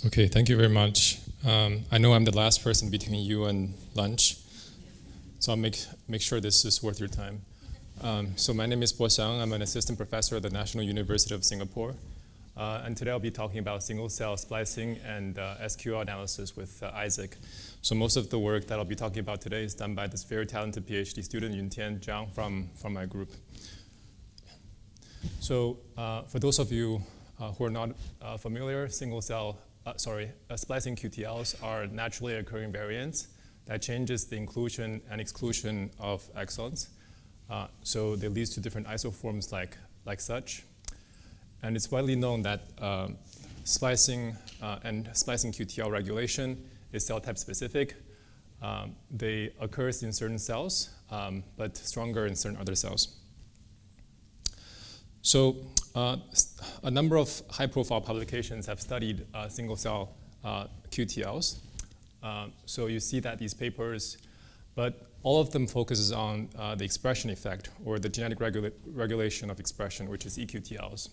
Okay, thank you very much. I know I'm the last person between you and lunch, so I'll make sure this is worth your time. So my name is Bo Xiang. I'm an assistant professor at the National University of Singapore. And today I'll be talking about single-cell splicing and SQL analysis with ISSAC. So most of the work that I'll be talking about today is done by this very talented PhD student, Yuntian Zhang, from my group. So for those of you who are not familiar, splicing QTLs are naturally occurring variants that changes the inclusion and exclusion of exons. So they lead to different isoforms like such. And it's widely known that splicing and splicing QTL regulation is cell type specific. They occur in certain cells, but stronger in certain other cells. So a number of high-profile publications have studied single-cell QTLs. So you see that these papers, but all of them focuses on the expression effect or the genetic regulation of expression, which is eQTLs.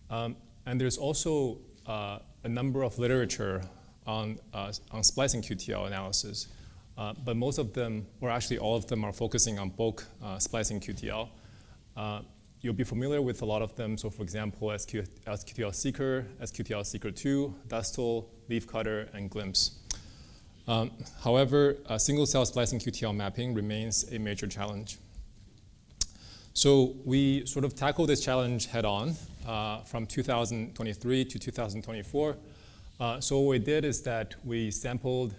And there's also a number of literature on splicing QTL analysis, but most of them, or actually all of them, are focusing on bulk splicing QTL. You'll be familiar with a lot of them. So for example, sQTL Seeker, sQTL Seeker 2, Dustal, Leafcutter, and Glimpse. However, single-cell splicing QTL mapping remains a major challenge. So we sort of tackled this challenge head-on from 2023 to 2024. So what we did is that we sampled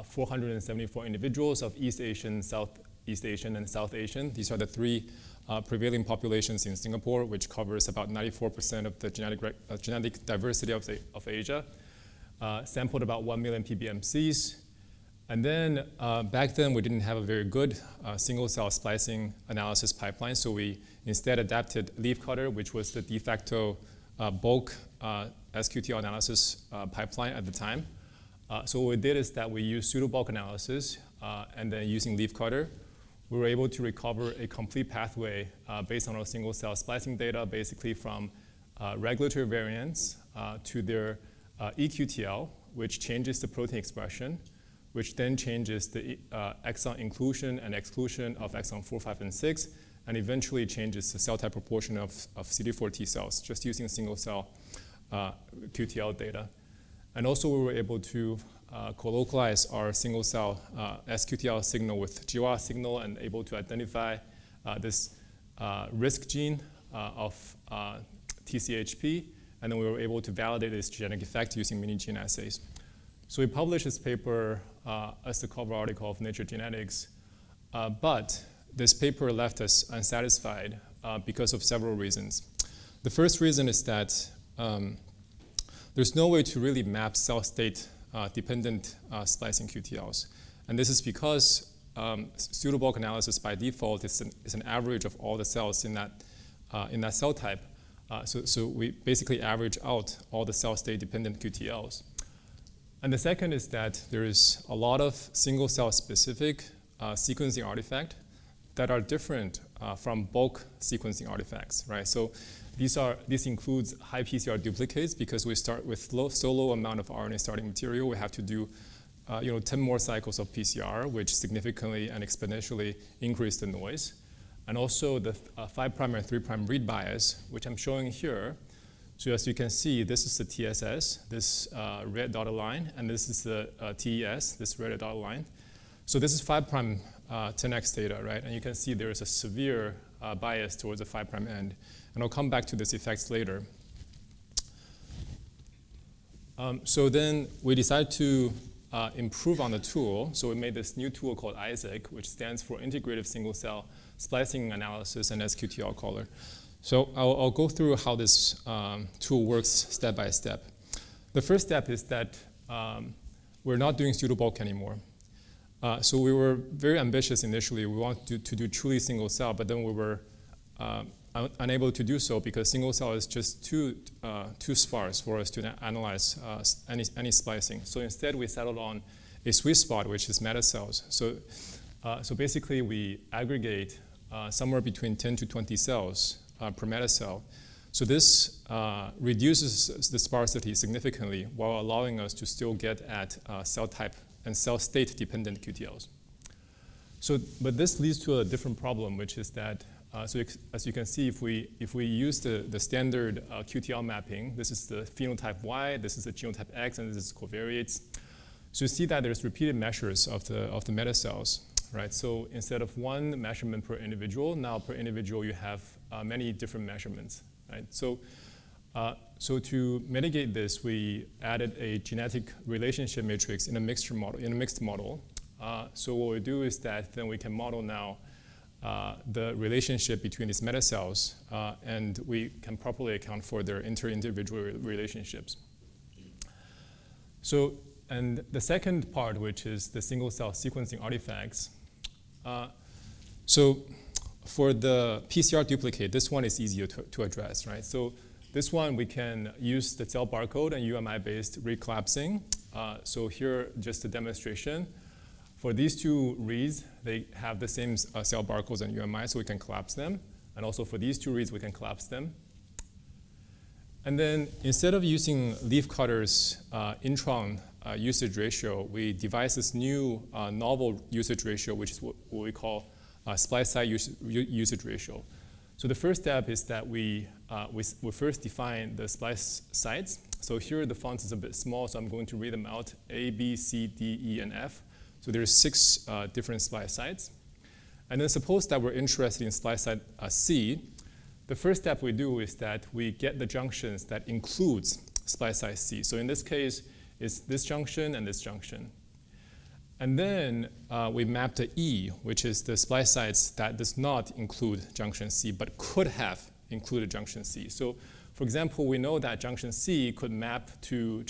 474 individuals of East Asian, Southeast Asian, and South Asian. These are the three prevailing populations in Singapore, which covers about 94% of the genetic diversity of Asia. Sampled about 1 million PBMCs. And then back then, we didn't have a very good single-cell splicing analysis pipeline, so we instead adapted Leafcutter, which was the de facto bulk sQTL analysis pipeline at the time. So what we did is that we used pseudobulk analysis, and then using Leafcutter, we were able to recover a complete pathway based on our single-cell splicing data, basically from regulatory variants to their eQTL, which changes the protein expression, which then changes the exon inclusion and exclusion of exon 4, 5, and 6, and eventually changes the cell type proportion of CD4 T cells, just using single-cell QTL data. And also we were able to co-localize our single-cell sQTL signal with GWAS signal and able to identify this risk gene of TCHP, and then we were able to validate its genetic effect using mini-gene assays. So we published this paper as the cover article of Nature Genetics, but this paper left us unsatisfied because of several reasons. The first reason is that there's no way to really map cell state dependent splicing QTLs. And this is because pseudobulk analysis by default is an average of all the cells in that cell type. So we basically average out all the cell state dependent QTLs. And the second is that there is a lot of single cell specific sequencing artifacts that are different from bulk sequencing artifacts, right? So this includes high PCR duplicates because we start with so low amount of RNA starting material. We have to do 10 more cycles of PCR, which significantly and exponentially increase the noise. And also the 5' and 3' read bias, which I'm showing here. So as you can see, this is the TSS, this red dotted line, and this is the TES, this red dotted line. So this is 5' 10x data, right? And you can see there is a severe bias towards the 5' end. And I'll come back to this effects later. So then we decided to improve on the tool. So we made this new tool called ISSAC, which stands for Integrative Single Cell Splicing Analysis and sQTL Caller. So I'll go through how this tool works step by step. The first step is that we're not doing pseudobulk anymore. So we were very ambitious initially. We wanted to do truly single cell, but then we were unable to do so because single cell is just too sparse for us to analyze any splicing. So instead, we settled on a sweet spot, which is meta cells. So basically, we aggregate somewhere between 10 to 20 cells per meta cell So this reduces the sparsity significantly while allowing us to still get at cell type and cell state dependent QTLs. So, but this leads to a different problem, which is that, as you can see, if we use the standard QTL mapping, this is the phenotype Y, this is the genotype X, and this is covariates. So you see that there's repeated measures of the metacells, right? So instead of one measurement per individual, now per individual you have many different measurements, right? So, so to mitigate this, we added a genetic relationship matrix in a mixed model. So what we do is that then we can model now the relationship between these metacells, and we can properly account for their inter-individual relationships. So, and the second part, which is the single-cell sequencing artifacts. So for the PCR duplicate, this one is easier to address, right? So this one, we can use the cell barcode and UMI-based recollapsing. So here, just a demonstration. For these two reads, they have the same cell barcodes and UMI, so we can collapse them. And also for these two reads, we can collapse them. And then instead of using Leafcutter's intron usage ratio, we devised this new novel usage ratio, which is what we call splice site usage ratio. So the first step is that we first define the splice sites. So here the font is a bit small, so I'm going to read them out: A, B, C, D, E, and F. So there's 6 different splice sites. And then suppose that we're interested in splice site C. The first step we do is that we get the junctions that includes splice site C. So in this case, it's this junction and this junction. And then we map to E, which is the splice sites that does not include junction C, but could have included junction C. So for example, we know that junction C could map to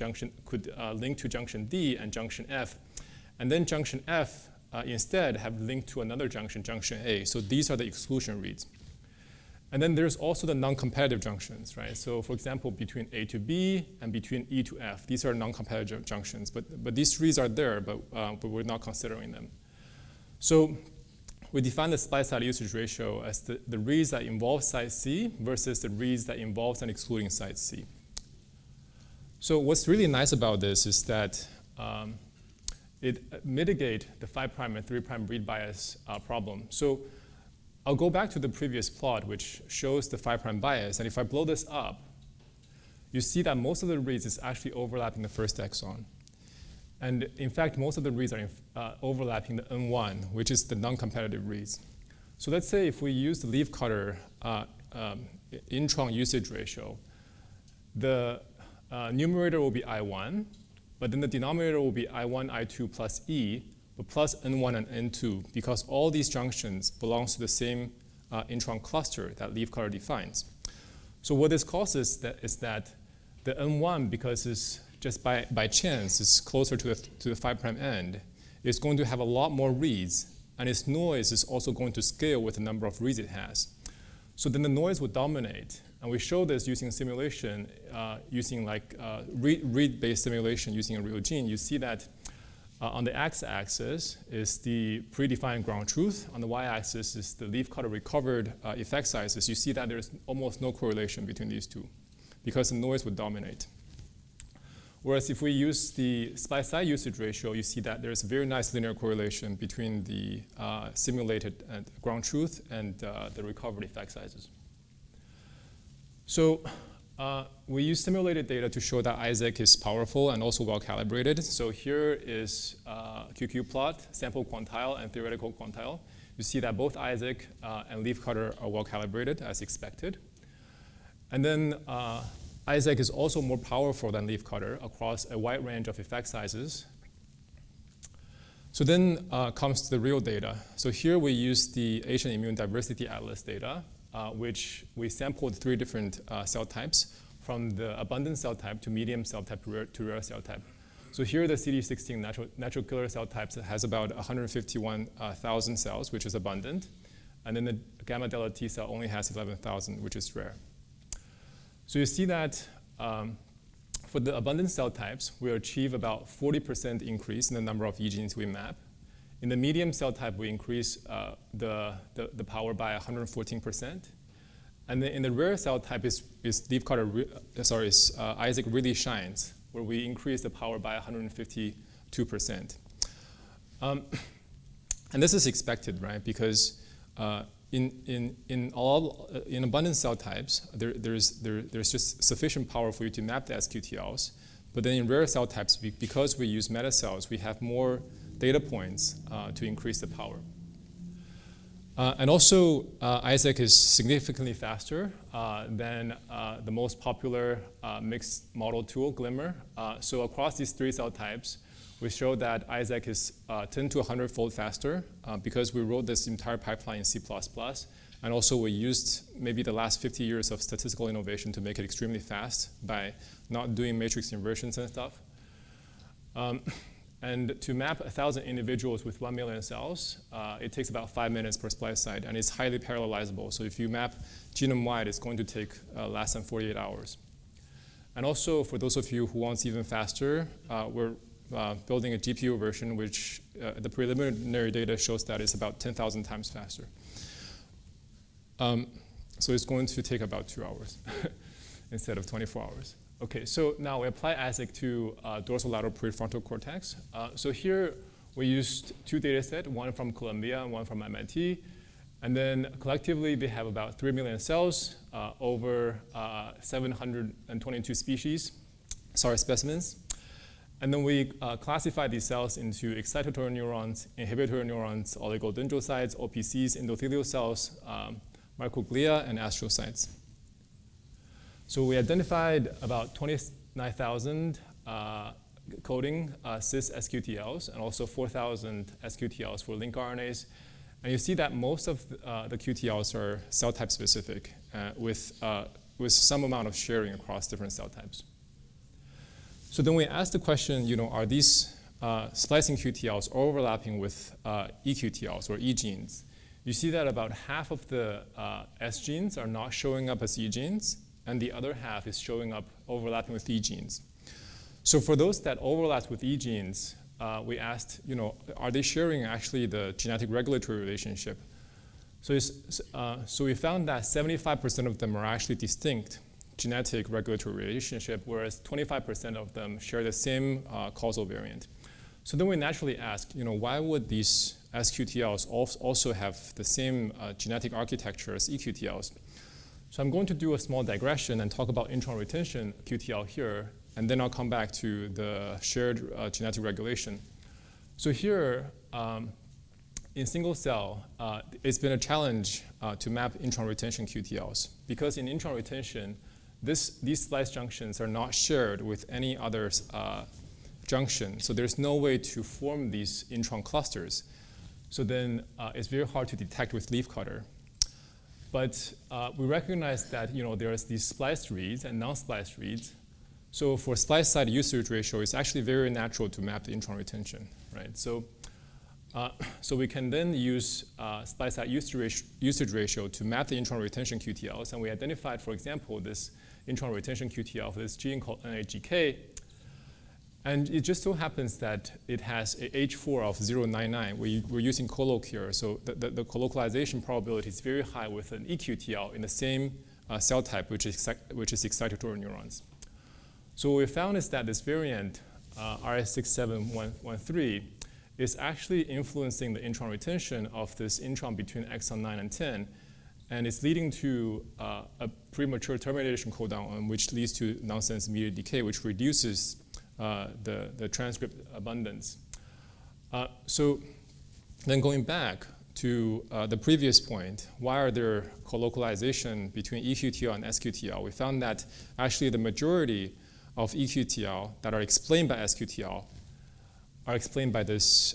link to junction D and junction F. And then junction F instead have linked to another junction, junction A. So these are the exclusion reads. And then there's also the non-competitive junctions, right? So for example, between A to B and between E to F, these are non-competitive junctions. But these reads are there, but we're not considering them. So we define the splice site usage ratio as the reads that involve site C versus the reads that involves and excluding site C. So what's really nice about this is that it mitigates the 5' and 3' read bias problem. So I'll go back to the previous plot, which shows the 5' bias. And if I blow this up, you see that most of the reads is actually overlapping the first exon. And in fact, most of the reads are overlapping the N1, which is the non-competitive reads. So let's say if we use the Leafcutter intron usage ratio, the numerator will be I1, but then the denominator will be I1, I2 plus E, but plus N1 and N2, because all these junctions belongs to the same intron cluster that Leafcutter defines. So what this causes is that the N1, because it's just by chance, it's closer to the 5' end, is going to have a lot more reads, and its noise is also going to scale with the number of reads it has. So then the noise would dominate. And we show this using simulation, using like read-based simulation using a real gene. You see that on the x-axis is the predefined ground truth. On the y-axis is the Leafcutter recovered effect sizes. You see that there's almost no correlation between these two because the noise would dominate. Whereas if we use the splice site usage ratio, you see that there's a very nice linear correlation between the simulated ground truth and the recovered effect sizes. So we use simulated data to show that ISSAC is powerful and also well calibrated. So here is QQ plot, sample quantile and theoretical quantile. You see that both ISSAC and Leafcutter are well calibrated as expected. And then ISSAC is also more powerful than Leafcutter across a wide range of effect sizes. So then comes the real data. So here we use the Asian Immune Diversity Atlas data, which we sampled 3 different cell types, from the abundant cell type to medium cell type to rare cell type. So here the CD16 natural killer cell types has about 151,000 cells, which is abundant. And then the gamma delta T cell only has 11,000, which is rare. So you see that for the abundant cell types, we achieve about 40% increase in the number of E genes we map. In the medium cell type, we increase the power by 114%. And then in the rare cell type, ISSAC really shines, where we increase the power by 152%. And this is expected, right? Because in abundant cell types, there's just sufficient power for you to map the sQTLs. But then in rare cell types, because we use meta cells, we have more data points to increase the power. And also, ISSAC is significantly faster than the most popular mixed model tool, Glimmer. So across these 3 cell types, we show that ISSAC is 10 to 100-fold faster because we wrote this entire pipeline in C++. And also, we used maybe the last 50 years of statistical innovation to make it extremely fast by not doing matrix inversions and stuff. And to map 1,000 individuals with 1 million cells, it takes about 5 minutes per splice site, and it's highly parallelizable. So if you map genome-wide, it's going to take less than 48 hours. And also, for those of you who want even faster, we're building a GPU version, which the preliminary data shows that it's about 10,000 times faster. So it's going to take about 2 hours instead of 24 hours. Okay, so now we apply ISSAC to dorsolateral prefrontal cortex. So here we used 2 data sets, one from Columbia and one from MIT. And then collectively, they have about 3 million cells over 722 specimens. And then we classify these cells into excitatory neurons, inhibitory neurons, oligodendrocytes, OPCs, endothelial cells, microglia, and astrocytes. So we identified about 29,000 coding cis sQTLs and also 4,000 sQTLs for link RNAs. And you see that most of the QTLs are cell type specific with some amount of sharing across different cell types. So then we asked the question, are these splicing QTLs overlapping with eQTLs or E genes? You see that about half of the S genes are not showing up as E genes, and the other half is showing up overlapping with E genes. So for those that overlap with E genes, we asked, are they sharing actually the genetic regulatory relationship? So we found that 75% of them are actually distinct genetic regulatory relationship, whereas 25% of them share the same causal variant. So then we naturally ask, why would these sQTLs also have the same genetic architecture as eQTLs? So I'm going to do a small digression and talk about intron retention QTL here, and then I'll come back to the shared genetic regulation. So here, in single cell, it's been a challenge to map intron retention QTLs, because in intron retention, these splice junctions are not shared with any other junction. So there's no way to form these intron clusters. So then it's very hard to detect with leafcutter. But we recognize that there's these spliced reads and non-spliced reads. So for splice site usage ratio, it's actually very natural to map the intron retention, right? So we can then use splice site usage ratio to map the intron retention QTLs, and we identified, for example, this intron retention QTL for this gene called NAGK. And it just so happens that it has a H4 of 0.99. We're using colloq here, so the colloquialization probability is very high with an eQTL in the same cell type, which is excitatory neurons. So what we found is that this variant, RS6713, is actually influencing the intron retention of this intron between exon 9 and 10, and it's leading to a premature termination codon, which leads to nonsense-mediated decay, which reduces the transcript abundance. So then going back to the previous point, why are there colloquialization between eQTL and sQTL? We found that actually the majority of eQTL that are explained by sQTL are explained by this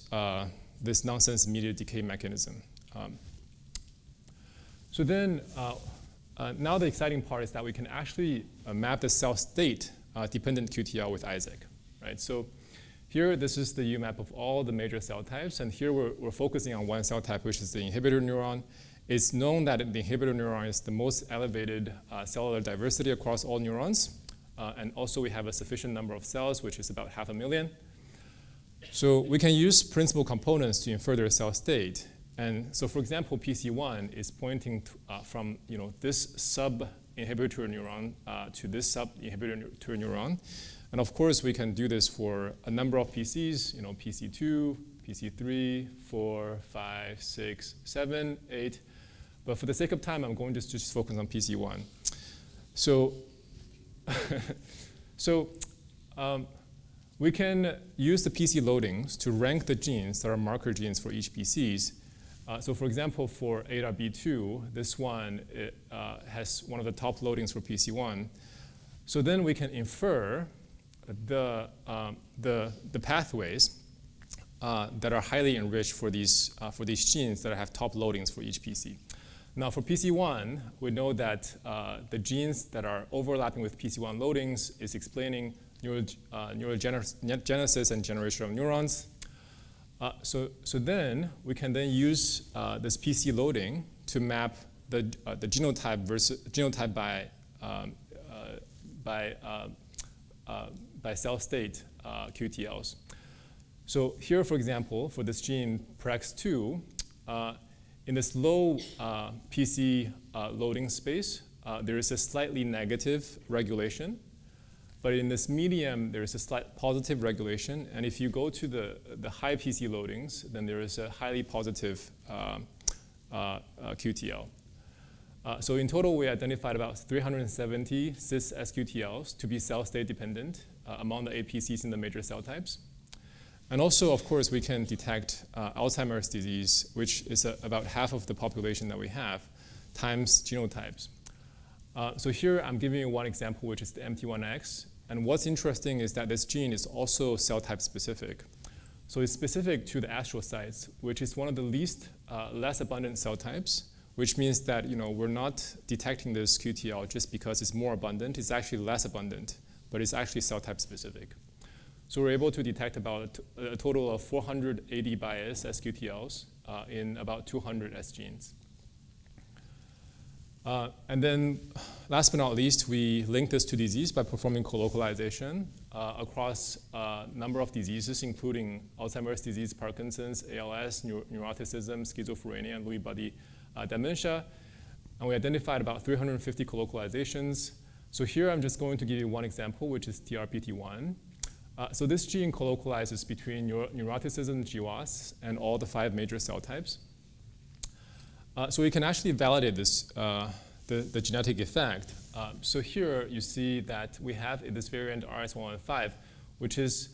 nonsense-mediated decay mechanism. So then now the exciting part is that we can actually map the cell state dependent QTL with ISSAC. Right? So here, this is the UMAP of all the major cell types, and here we're focusing on one cell type, which is the inhibitor neuron. It's known that the inhibitor neuron is the most elevated cellular diversity across all neurons, and also we have a sufficient number of cells, which is about 500,000. So we can use principal components to infer their cell state, And so, for example, PC1 is pointing from this sub-inhibitory neuron to this sub-inhibitory neuron. And of course, we can do this for a number of PCs, PC2, PC3, 4, 5, 6, 7, 8. But for the sake of time, I'm going to just focus on PC1. So, we can use the PC loadings to rank the genes that are marker genes for each PCs. So for example, for ADAR-B2, this one has one of the top loadings for PC1. So then we can infer the pathways that are highly enriched for these genes that have top loadings for each PC. Now for PC1, we know that the genes that are overlapping with PC1 loadings is explaining neurogenesis and generation of neurons. So then we can then use this PC loading to map the genotype by cell state QTLs. So here, for example, for this gene PREX2, in this low PC loading space, there is a slightly negative regulation. But in this medium, there is a slight positive regulation. And if you go to the high PC loadings, then there is a highly positive QTL. So in total, we identified about 370 cis sQTLs to be cell state dependent among the APCs in the major cell types. And also, of course, we can detect Alzheimer's disease, which is about half of the population that we have, times genotypes. So here, I'm giving you one example, which is the MT1X. And what's interesting is that this gene is also cell type specific. So it's specific to the astrocytes, which is one of the less abundant cell types, which means that we're not detecting this QTL just because it's more abundant. It's actually less abundant, but it's actually cell type specific. So we're able to detect about a total of 480 bias sQTLs in about 200 S genes. And then, last but not least, we link this to disease by performing colocalization across a number of diseases, including Alzheimer's disease, Parkinson's, ALS, neuroticism, schizophrenia, and Lewy body dementia. And we identified about 350 colocalizations. So here, I'm just going to give you one example, which is TRPT1. So this gene colocalizes between neuroticism, GWAS, and all the 5 major cell types. So we can actually validate this, the genetic effect. So here you see that we have this variant RS115, which is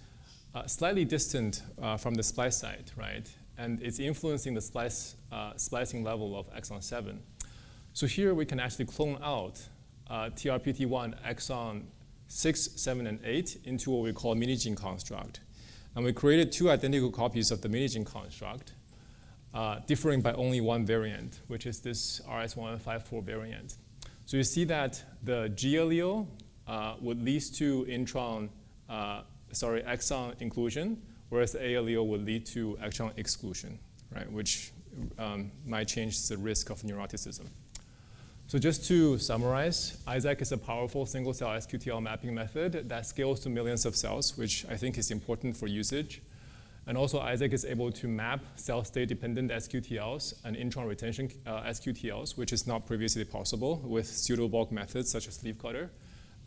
slightly distant from the splice site, right? And it's influencing the splicing level of exon 7. So here we can actually clone out TRPT1 exon 6, 7, and 8 into what we call mini-gene construct. And we created 2 identical copies of the mini-gene construct, differing by only one variant, which is this RS154 variant. So you see that the G allele would lead to exon inclusion, whereas the A allele would lead to exon exclusion, right? Which might change the risk of neuroticism. So just to summarize, ISSAC is a powerful single-cell sQTL mapping method that scales to millions of cells, which I think is important for usage. And also, ISSAC is able to map cell state-dependent sQTLs and intron retention sQTLs, which is not previously possible with pseudobulk methods such as leafcutter.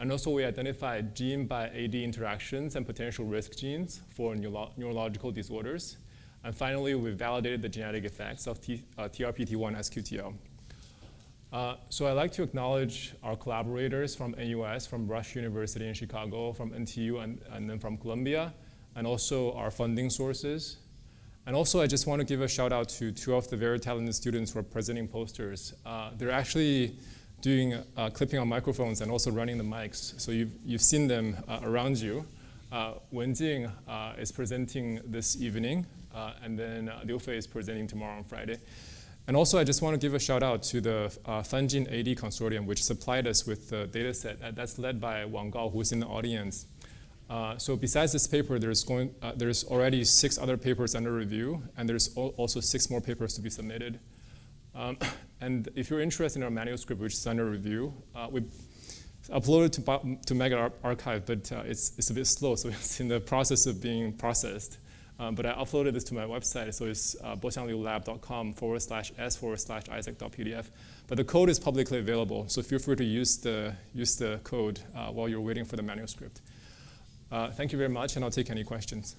And also, we identified gene by AD interactions and potential risk genes for neurological disorders. And finally, we validated the genetic effects of TRPT1 sQTL. So I'd like to acknowledge our collaborators from NUS, from Rush University in Chicago, from NTU, and then from Columbia, and also our funding sources. And also, I just want to give a shout out to 2 of the very talented students who are presenting posters. They're actually doing clipping on microphones and also running the mics. So you've seen them around you. Wenjing is presenting this evening, and then Liu Fei is presenting tomorrow on Friday. And also, I just want to give a shout out to the FunGene AD Consortium, which supplied us with the data set. That's led by Wang Gao, who's in the audience. So besides this paper, there's already 6 other papers under review, and there's also 6 more papers to be submitted. And if you're interested in our manuscript, which is under review, we uploaded to Mega Archive, but it's a bit slow, so it's in the process of being processed. But I uploaded this to my website, so it's boxiangliulab.com/s/isaac.pdf. But the code is publicly available, so feel free to use the code while you're waiting for the manuscript. Thank you very much, and I'll take any questions.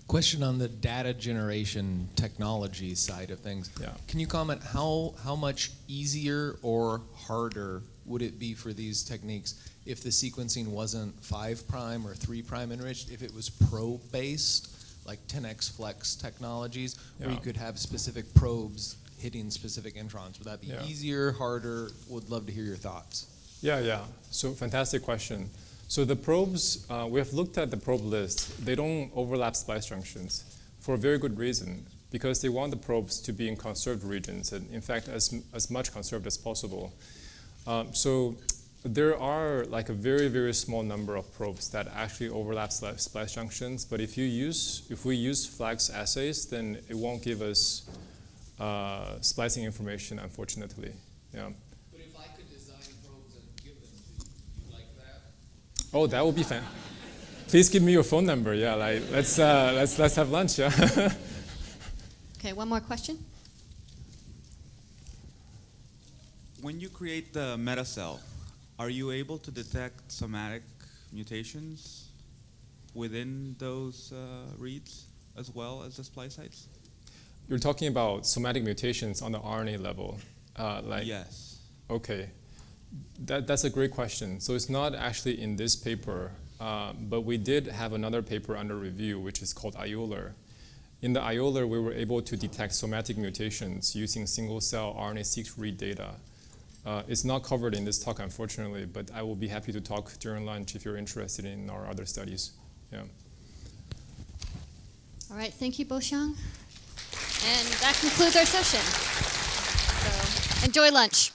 Question on the data generation technology side of things. Yeah. Can you comment how much easier or harder would it be for these techniques if the sequencing wasn't 5' or 3' enriched, if it was probe-based, like 10x flex technologies, where you could have specific probes hitting specific introns? Would that be easier, harder? Would love to hear your thoughts. Yeah. So fantastic question. So the probes, we have looked at the probe list. They don't overlap splice junctions for a very good reason, because they want the probes to be in conserved regions, and in fact, as much conserved as possible. So there are like a very, very small number of probes that actually overlap splice junctions, but if we use flex assays, then it won't give us splicing information, unfortunately. Yeah. But if I could design probes and give them to you, you like that? Oh, that would be fun. Please give me your phone number. Yeah, like let's have lunch. Yeah. Okay, one more question. When you create the metacell, are you able to detect somatic mutations within those reads as well as the splice sites? You're talking about somatic mutations on the RNA level, Yes. Okay, that's a great question. So it's not actually in this paper, but we did have another paper under review, which is called IOLAR. In the IOLAR, we were able to detect somatic mutations using single-cell RNA-seq read data. It's not covered in this talk, unfortunately, but I will be happy to talk during lunch if you're interested in our other studies. Yeah. All right, thank you, Boxiang. And that concludes our session. So enjoy lunch.